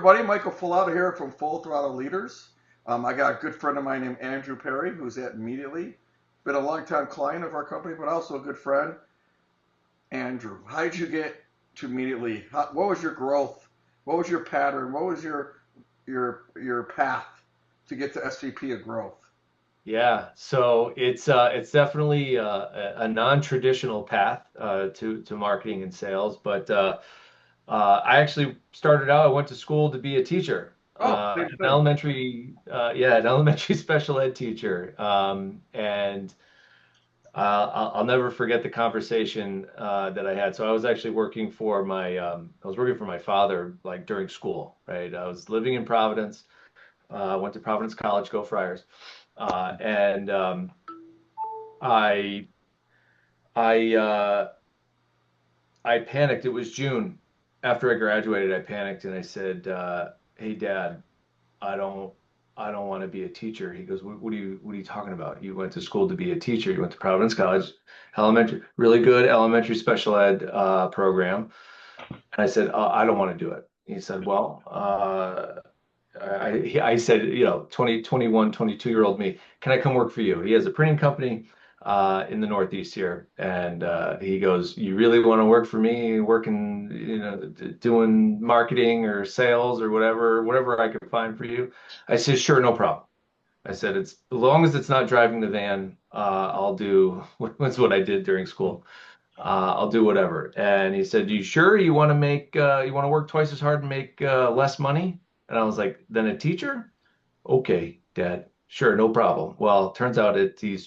everybody. Michael Falato here from Full Throttle Leaders. I got a good friend of mine named Andrew Perry, who's at Immediately. Been a longtime client of our company, but also a good friend. Andrew, how did you get to Immediately? What was your growth? What was your pattern? What was your path to get to SVP of growth? Yeah, so it's definitely a non-traditional path to marketing and sales, but I actually started out. I went to school to be a teacher, Oh, same an thing. an elementary special ed teacher, and I'll never forget the conversation that I had. So I was actually working for I was working for my father like during school, right? I was living in Providence. Went to Providence College, go Friars. And I I I panicked. It was June after I graduated. I panicked and I said, "Hey, Dad, I don't I don't want to be a teacher." He goes, what are you talking about? You went to school to be a teacher. You went to Providence College, really good elementary special ed program." And I said, "I don't want to do it." He said, "Well, I said, 22-year-old me, can I come work for you?" He has a printing company in the Northeast here. And he goes, "You really want to work for me, working, doing marketing or sales or whatever I could find for you?" I said, "Sure, no problem." I said, "It's as long as it's not driving the van, I'll do." That's what I did during school. I'll do whatever. And he said, "You sure you want to work twice as hard and make less money?" And I was like, "Than a teacher?" "Okay, Dad, sure, no problem." Well, turns out he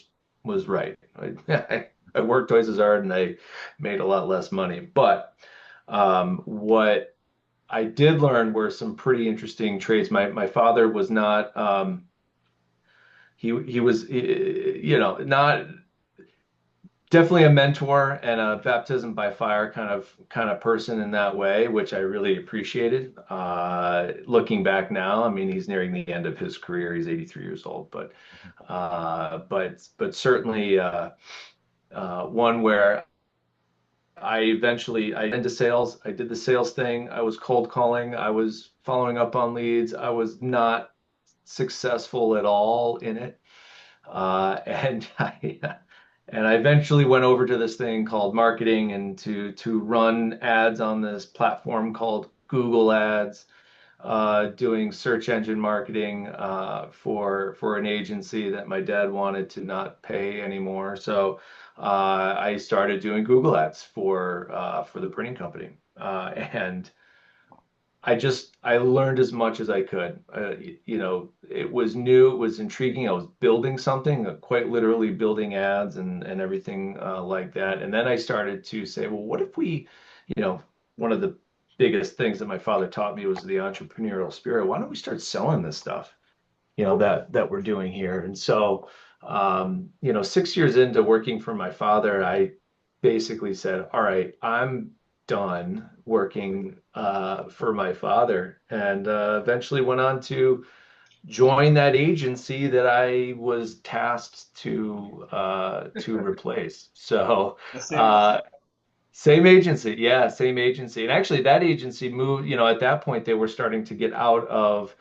was right. I worked twice as hard and I made a lot less money. But what I did learn were some pretty interesting traits. My father was not he was not definitely a mentor and a baptism by fire kind of person in that way, which I really appreciated. Looking back now, I mean, he's nearing the end of his career. He's 83 years old, but certainly one where I into sales. I did the sales thing. I was cold calling. I was following up on leads. I was not successful at all in it. And I eventually went over to this thing called marketing and to run ads on this platform called Google Ads, doing search engine marketing for an agency that my dad wanted to not pay anymore. So I started doing Google Ads for the printing company, and I learned as much as I could. It was new, it was intriguing. I was building something, quite literally building ads and everything like that. And then I started to say, well, what if you know, one of the biggest things that my father taught me was the entrepreneurial spirit. Why don't we start selling this stuff, that we're doing here? And so, 6 years into working for my father, I basically said, all right, I'm done working for my father, and eventually went on to join that agency that I was tasked to replace. So The same. uh, same agency, yeah, same agency. And actually, that agency moved. At that point, they were starting to get out of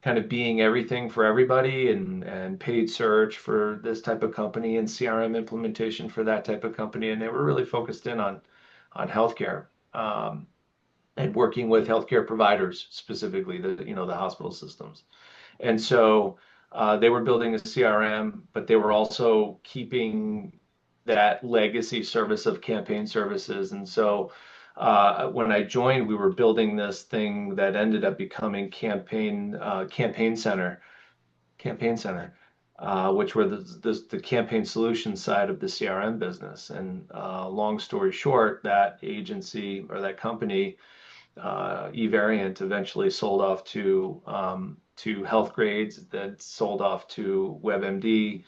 kind of being everything for everybody, and paid search for this type of company and CRM implementation for that type of company. And they were really focused in on healthcare, and working with healthcare providers, specifically the hospital systems. And so they were building a CRM, but they were also keeping that legacy service of campaign services. And so when I joined, we were building this thing that ended up becoming campaign center, which were the campaign solution side of the CRM business. And long story short, that agency or that company, eVariant, eventually sold off to Health Grades, that sold off to WebMD,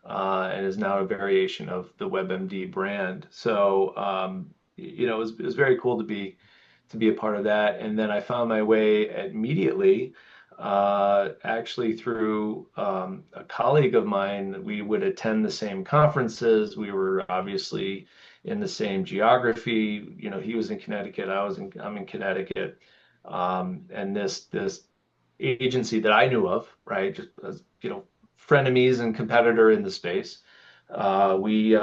and is now a variation of the WebMD brand. So it was very cool to be a part of that. And then I found my way immediately, actually through a colleague of mine. We would attend the same conferences. We were obviously in the same geography. He was in Connecticut. I'm in Connecticut. And this agency that I knew of, right, just as frenemies and competitor in the space, we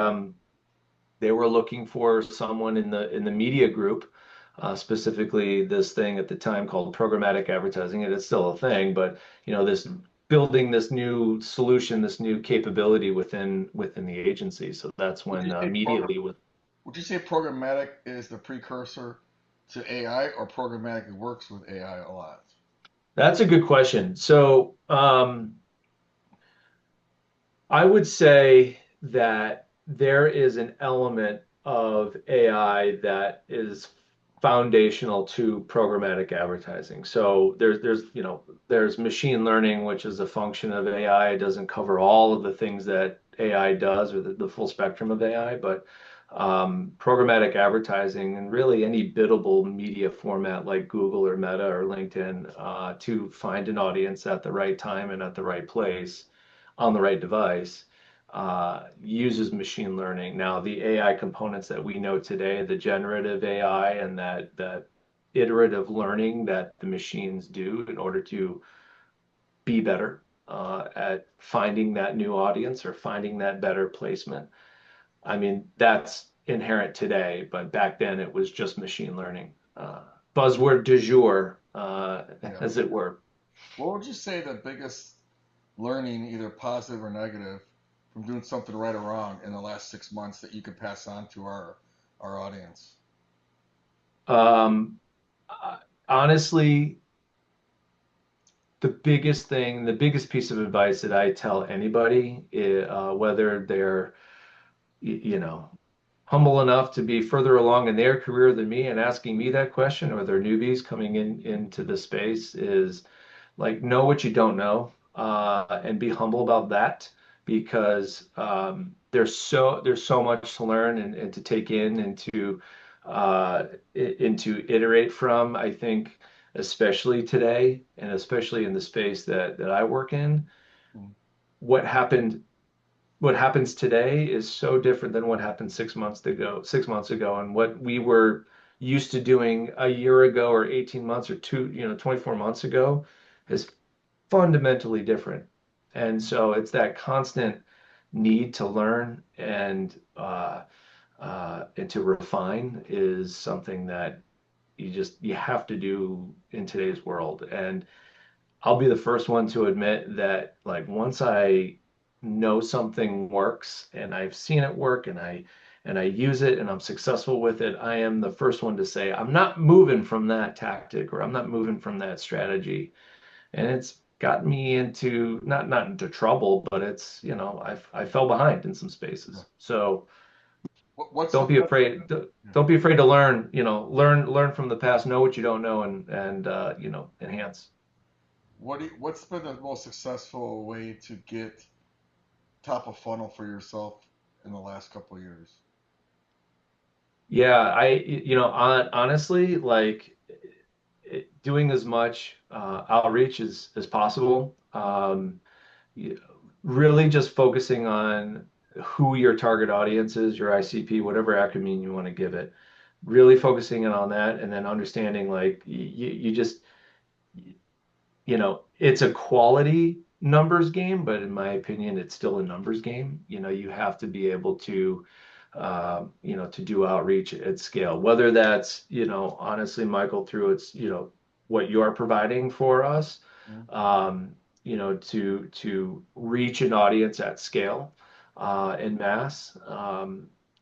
they were looking for someone in the media group, specifically this thing at the time called programmatic advertising, and it's still a thing, but this building this new solution, this new capability within the agency. So that's Would you when say immediately with would you say programmatic is the precursor to AI, or programmatic works with AI a lot? that's a good question. So I would say that there is an element of AI that is foundational to programmatic advertising. So there's machine learning, which is a function of AI. It doesn't cover all of the things that AI does or the full spectrum of AI, but programmatic advertising and really any biddable media format like Google or Meta or LinkedIn to find an audience at the right time and at the right place on the right device uses machine learning. Now, the AI components that we know today, the generative AI and that iterative learning that the machines do in order to be better at finding that new audience or finding that better placement. I mean, that's inherent today, but back then it was just machine learning. Buzzword du jour, Yeah. as it were. What would you say the biggest learning, either positive or negative, from doing something right or wrong in the last 6 months that you could pass on to our audience? Um, Honestly, the biggest piece of advice that I tell anybody, whether they're, you know, humble enough to be further along in their career than me and asking me that question, or they're newbies coming into the space, is like know what you don't know, and be humble about that because there's so much to learn and to take in and to iterate from. I think especially today and especially in the space that I work in, Mm. what happened what happens today is so different than what happened 6 months ago, and what we were used to doing a year ago or 18 months or 24 months ago is fundamentally different. And so it's that constant need to learn and to refine is something that you have to do in today's world. And I'll be the first one to admit that like once I know something works and I've seen it work and I use it and I'm successful with it, I am the first one to say I'm not moving from that tactic or I'm not moving from that strategy. And it's gotten me into not into trouble, but it's, I fell behind in some Yeah. spaces. So What's the don't be best? afraid. Yeah. Don't be afraid to learn, learn from the past, know what you don't know and enhance. What's been the most successful way to get top of funnel for yourself in the last couple of years? Yeah, honestly, like doing as much outreach as possible. y- Really just focusing on who your target audience is, your ICP, whatever acronym you want to give it. Really focusing in on that, and then understanding like you just it's a quality numbers game, but in my opinion, it's still a numbers game. You have to be able to do outreach at scale, whether that's, honestly, Michael, through what you're providing for us, Mm. to reach an audience at scale, in mass,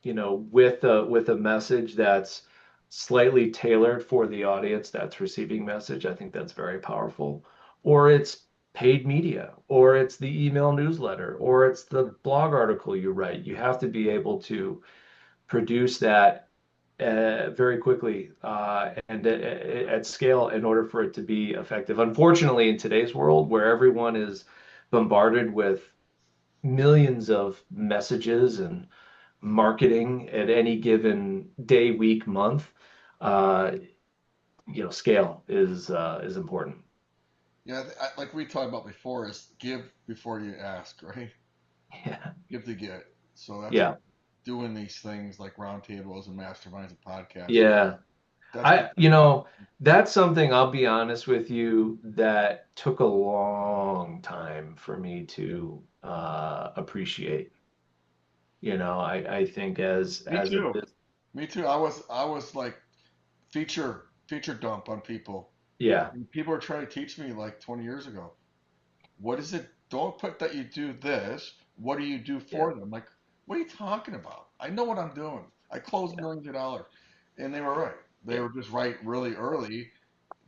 with a message that's slightly tailored for the audience that's receiving message. I think that's very powerful. Or it's paid media, or it's the email newsletter, or it's the blog article you write. You have to be able to produce that very quickly and at scale in order for it to be effective. Unfortunately, in today's world, where everyone is bombarded with millions of messages and marketing at any given day, week, month, uh, scale is important. Yeah, like we talked about before, is give before you ask, right? Yeah. Give to get. So that's Yeah. doing these things like roundtables and masterminds and podcasts. Yeah. That's what. That's something I'll be honest with you that took a long time for me to appreciate. I think Me as a too. business, Me too. I was like feature dump on people. yeah, And people were trying to teach me like 20 years ago. What is it? Don't put that you do this. What do you do yeah, for them? Like, what are you talking about? I know what I'm doing. I close yeah, millions of dollars. And they were right. They yeah, were just right really early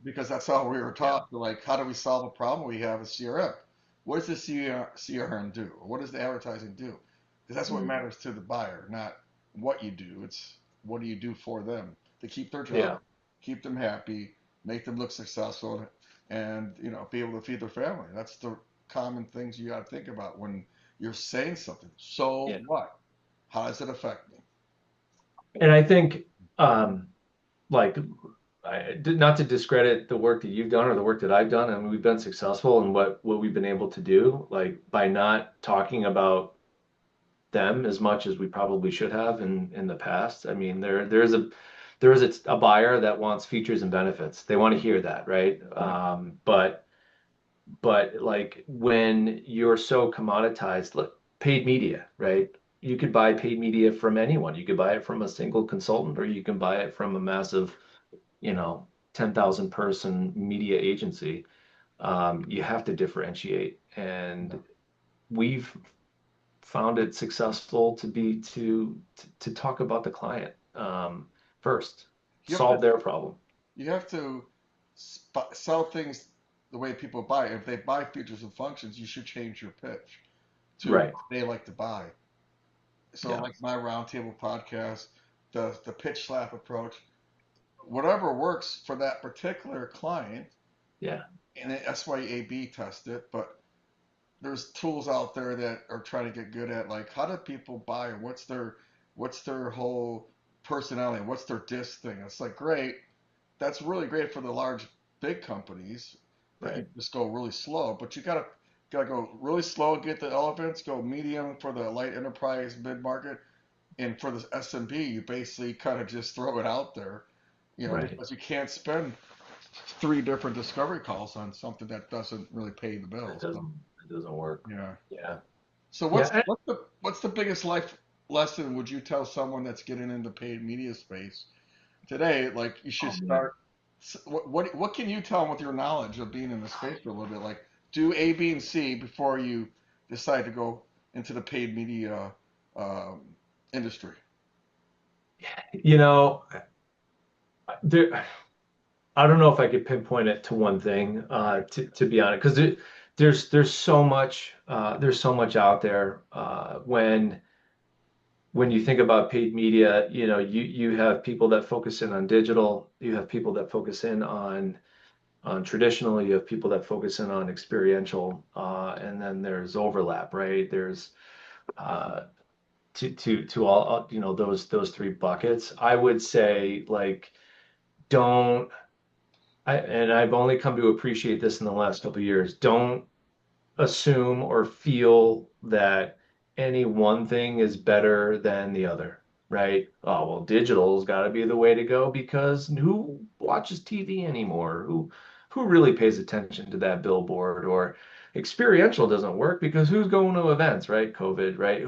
because that's how we were yeah, taught. Like, how do we solve a problem we have with CRM? What does the CRM do? Or what does the advertising do? Because that's what matters to the buyer, not what you do. It's what do you do for them to keep their job, yeah, keep them happy, make them look successful, and be able to feed their family. That's the common things you got to think about when you're saying something. So yeah. what? How does it affect me? And I think, um, like, not to discredit the work that you've done or the work that I've done, I mean, we've been successful in what we've been able to do, like by not talking about them as much as we probably should have in the past. I mean, there is a buyer that wants features and benefits. They want to hear that, right? Right. But like when you're so commoditized, look, paid media, right? You could buy paid media from anyone. You could buy it from a single consultant, or you can buy it from a massive, you know, 10,000 person media agency. You have to differentiate, Yeah. and we've found it successful to talk about the client first, You have to solve their problem. you have to sell things the way people buy. If they buy features and functions, you should change your pitch to Right. what they like to buy. So Yeah. like my roundtable podcast, the pitch slap approach, whatever works for that particular client, Yeah. and that's why you A/B test it. But there's tools out there that are trying to get good at like how do people buy, what's their whole personality, what's their disc thing. It's like great, that's really great for the large big companies that can Right. just go really slow, but you gotta go really slow, get the elephants, go medium for the light enterprise mid market, and for the SMB you basically kind of just throw it out there, Right. because you can't spend three different discovery calls on something that doesn't really pay the It bills. So doesn't it doesn't work. yeah. Yeah. So Yeah. what's the biggest life lesson would you tell someone that's getting into paid media space today? Like you should Oh man. start. What can you tell them with your knowledge of being in the space for a little bit? Like do A, B, and C before you decide to go into the paid media um, industry. You know, there I don't know if I could pinpoint it to one thing, to be honest, because there's so much out there. When you think about paid media, you have people that focus in on digital, you have people that focus in on traditional, you have people that focus in on experiential, and then there's overlap, right? There's uh, to all those three buckets. I would say like don't and I've only come to appreciate this in the last couple of years. Don't assume or feel that any one thing is better than the other, right? Oh, well, digital's got to be the way to go because who watches TV anymore? Who really pays attention to that billboard? Or experiential doesn't work because who's going to events, right? COVID, right?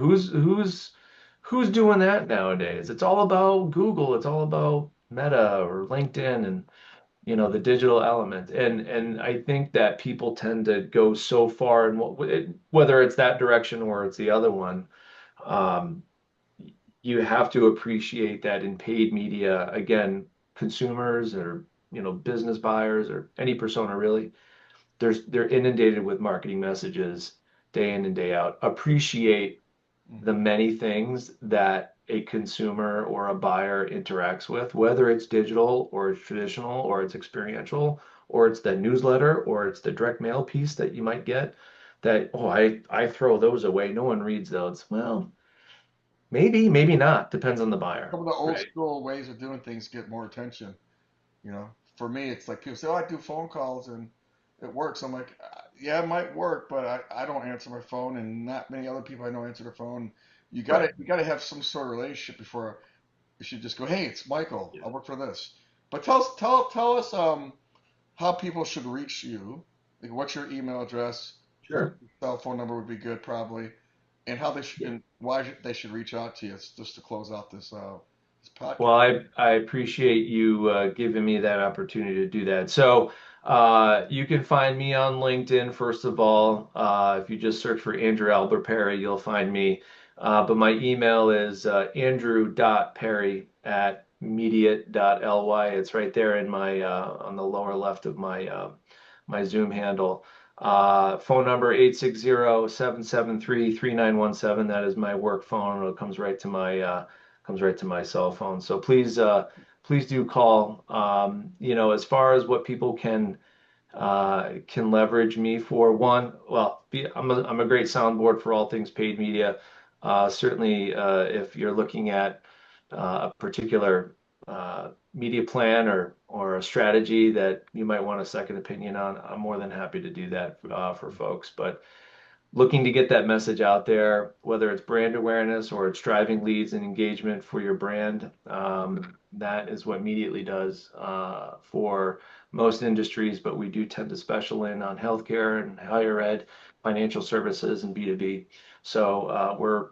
Who's doing that nowadays? It's all about Google, it's all about Meta or LinkedIn and the digital element. And I think that people tend to go so far in whether it's that direction or it's the other one. Um, you have to appreciate that in paid media, again, consumers or business buyers or any persona really, they're inundated with marketing messages day in and day out. Appreciate the Hmm. many things that a consumer or a buyer interacts with, whether it's digital or it's traditional or it's experiential or it's the newsletter or it's the direct mail piece that you might get that, oh, I throw those away. No one reads those. Well, maybe not. Depends on the buyer, Some of the old right? school ways of doing things get more attention. For me, it's like people say, "Oh, I do phone calls and it works." I'm like, "Yeah, it might work, but I don't answer my phone, and not many other people I know answer their phone. You gotta Right. you gotta have some sort of relationship before you should just go, hey, it's Michael. Yeah. I work for this. But tell us how people should reach you. Like, what's your email address? Sure. Cell phone number would be good probably, and how they should Yeah. and why they should reach out to you. It's just to close out this Well, podcast. I appreciate you giving me that opportunity to do that. So you can find me on LinkedIn, first of all. If you just search for Andrew Albert Perry, you'll find me. But my email is andrew.perry@mediate.ly. It's right there in my on the lower left of my Zoom handle. Phone number 860-773-3917. That is my work phone. It comes right to my cell phone. So please do call. As far as what people can leverage me for, one, well, I'm a great soundboard for all things paid media. Certainly, if you're looking at a particular media plan or a strategy that you might want a second opinion on, I'm more than happy to do that for folks. But looking to get that message out there, whether it's brand awareness or it's driving leads and engagement for your brand, that is what Immediately does for most industries, but we do tend to special in on healthcare and higher ed, financial services, and B2B. So we're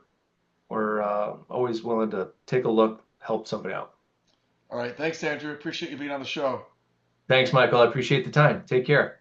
always willing to take a look, help somebody out. All right, thanks, Andrew. Appreciate you being on the show. Thanks, Michael. I appreciate the time. Take care.